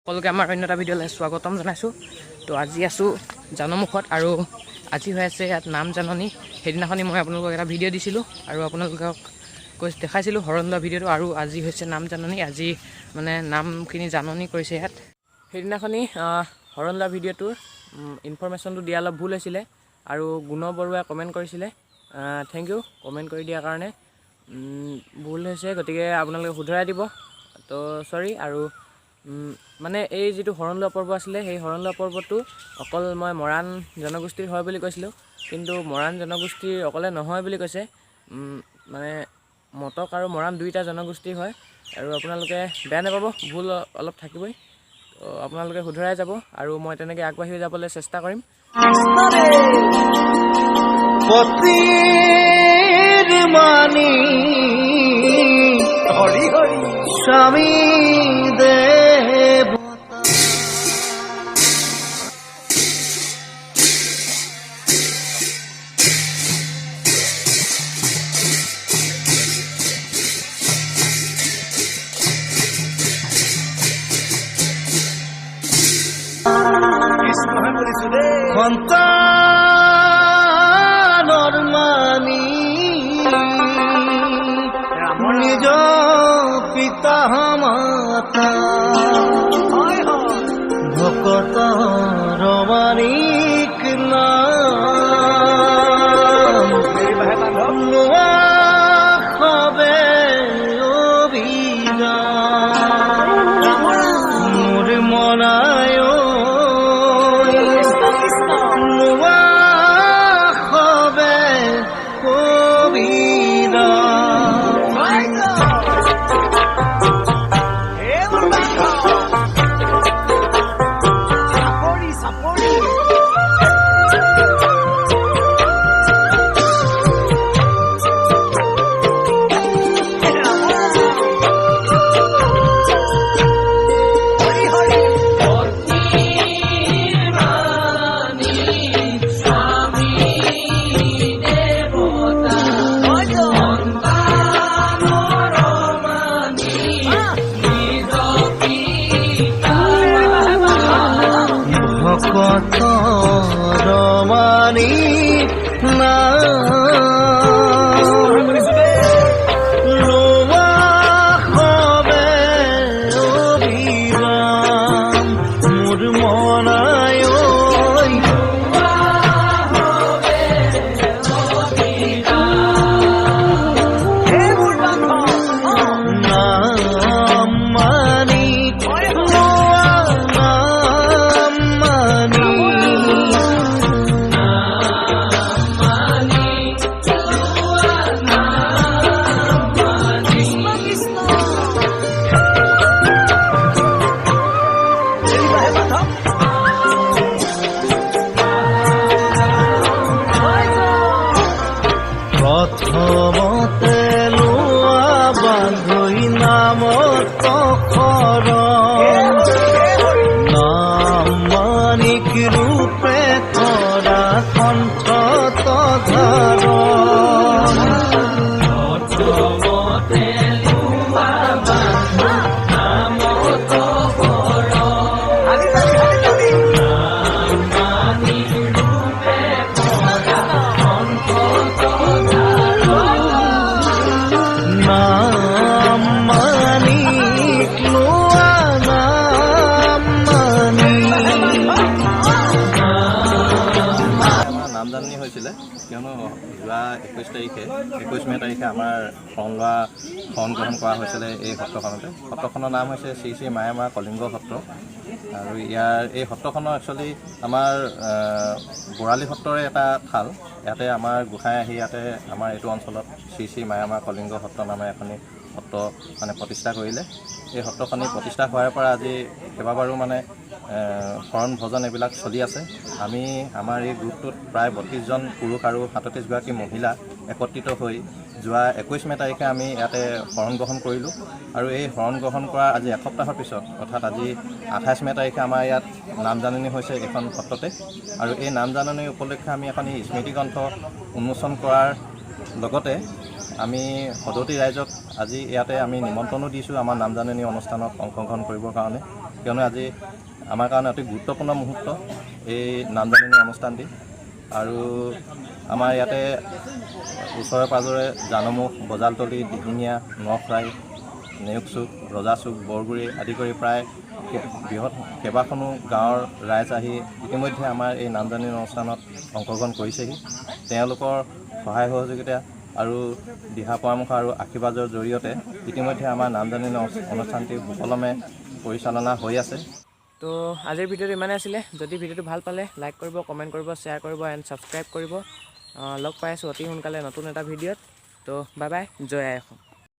সকলোকে আমাৰ অন্য এটা ভিডিঅ'লৈ স্বাগতম জনাইছোঁ। তো আজি আছোঁ জানমুখত আৰু আজি হৈ আছে ইয়াত নাম জাননী। সেইদিনাখনি মই আপোনালোকক এটা ভিডিঅ' দিছিলোঁ আৰু আপোনালোকক দেখাইছিলোঁ হৰণ লোৱা ভিডিঅ'টো। আৰু আজি হৈছে নাম জাননী, আজি মানে নামখিনি জাননী কৰিছে ইয়াত। সেইদিনাখনি হৰণ লোৱা ভিডিঅ'টোৰ ইনফৰমেশ্যনটো দিয়া অলপ ভুল হৈছিলে আৰু গুণ বৰুৱাই কমেণ্ট কৰিছিলে। থেংক ইউ কমেণ্ট কৰি দিয়াৰ কাৰণে। ভুল হৈছে, গতিকে আপোনালোকে শুধৰাই দিব। তো চৰি। আৰু মানে এই যিটো হৰণ লোৱা পৰ্ব আছিলে, সেই হৰণ লোৱা পৰ্বটো অকল মই মৰাণ জনগোষ্ঠীৰ হয় বুলি কৈছিলোঁ, কিন্তু মৰাণ জনগোষ্ঠীৰ অকলে নহয় বুলি কৈছে। মানে মটক আৰু মৰাণ দুইটা জনগোষ্ঠীৰ হয়। আৰু আপোনালোকে বেয়া নাপাব, ভুল অলপ থাকিবই। তো আপোনালোকে শুধৰাই যাব আৰু মই তেনেকৈ আগবাঢ়ি যাবলৈ চেষ্টা কৰিম। স্বামী সন্তানৰ মানি নিজ পিতা মাতা ভকত ৰমানিক নাম নোৱা সবে অভিযান মোৰ মনায় নোৱা সবে কবিৰা ভকত ৰমানি নোৱা সবে অভিৰাম মোৰ মনায় নাম মানি প্ৰথমতে লোৱা বান্ধৈ নামত শৰণ নাম মানিক ৰূপে কৰা কণ্ঠত ধাৰণ প্ৰথমতে লোৱা বান্ধৈ নামত শৰণ নাম মানিক ৰূপে কৰা কণ্ঠত নাম মানি লোৱা নাম মানি নাম জাননী হৈছিলে, কিয়নো যোৱা 21 মে' তাৰিখে আমাৰ শৰণ গ্ৰহণ কৰা হৈছিলে এই সত্ৰখনতে। সত্ৰখনৰ নাম হৈছে শ্ৰী শ্ৰী মায়ামা কলিংগ সত্ৰ। আৰু এই সত্ৰখনৰ একচুৱেলি আমাৰ বৰালি সত্ৰৰে এটা থাল। ইয়াতে আমাৰ গোসাঁই আহি ইয়াতে আমাৰ এইটো অঞ্চলত শ্ৰী শ্ৰী মায়ামা কলিংগ সত্ৰ নামে এখনি সত্ৰ মানে প্ৰতিষ্ঠা কৰিলে। এই সত্ৰখনি প্ৰতিষ্ঠা হোৱাৰ পৰা আজি কেইবাবাৰো মানে শৰণ ভজন এইবিলাক চলি আছে। আমি আমাৰ এই গ্ৰুপটোত প্ৰায় 32জন পুৰুষ আৰু 37গৰাকী মহিলা একত্ৰিত হৈ যোৱা 21 মে' তাৰিখে আমি ইয়াতে শৰণ গ্ৰহণ কৰিলোঁ। আৰু এই শৰণ গ্ৰহণ কৰা আজি এসপ্তাহৰ পিছত, অৰ্থাৎ আজি 28 মে' তাৰিখে আমাৰ ইয়াত নাম জাননী হৈছে এইখন সত্ৰতে। আৰু এই নাম জাননী উপলক্ষে আমি এখন স্মৃতি গ্ৰন্থ উন্মোচন কৰাৰ লগতে আমি সদৌতি ৰাইজক আজি ইয়াতে আমি নিমন্ত্ৰণো দিছোঁ আমাৰ নাম জাননী অনুষ্ঠানত অংশগ্ৰহণ কৰিবৰ কাৰণে। কিয়নো আজি আমাৰ কাৰণে অতি গুৰুত্বপূৰ্ণ মুহূৰ্ত এই নামজাননী অনুষ্ঠানটি। আৰু আমাৰ ইয়াতে ওচৰে পাঁজৰে জানমুখ, বজালতলি, দিহিঙীয়া, নখৰাই, নেওকচুক, ৰজাচুক, বৰগুৰি আদি কৰি প্ৰায় বৃহৎ কেইবাখনো গাঁৱৰ ৰাইজ আহি ইতিমধ্যে আমাৰ এই নামজাননী অনুষ্ঠানত অংশগ্ৰহণ কৰিছেহি। তেওঁলোকৰ সহায় সহযোগিতা আৰু দিহা পৰামৰ্শ আৰু আশীৰ্বাদৰ জৰিয়তে ইতিমধ্যে আমাৰ নামজাননী অনুষ্ঠানটি সুকলমে পৰিচালনা হৈ আছে। তো আজিৰ ভিডিঅ'টো ইমানেই আছিলে। যদি ভিডিঅ'টো ভাল পালে লাইক কৰিব, কমেণ্ট কৰিব, শ্বেয়াৰ কৰিব এণ্ড ছাবস্ক্ৰাইব কৰিব। লগ পাই আছোঁ অতি সোনকালে নতুন এটা ভিডিঅ'ত। তো বাই বাই, জয় আই অসম।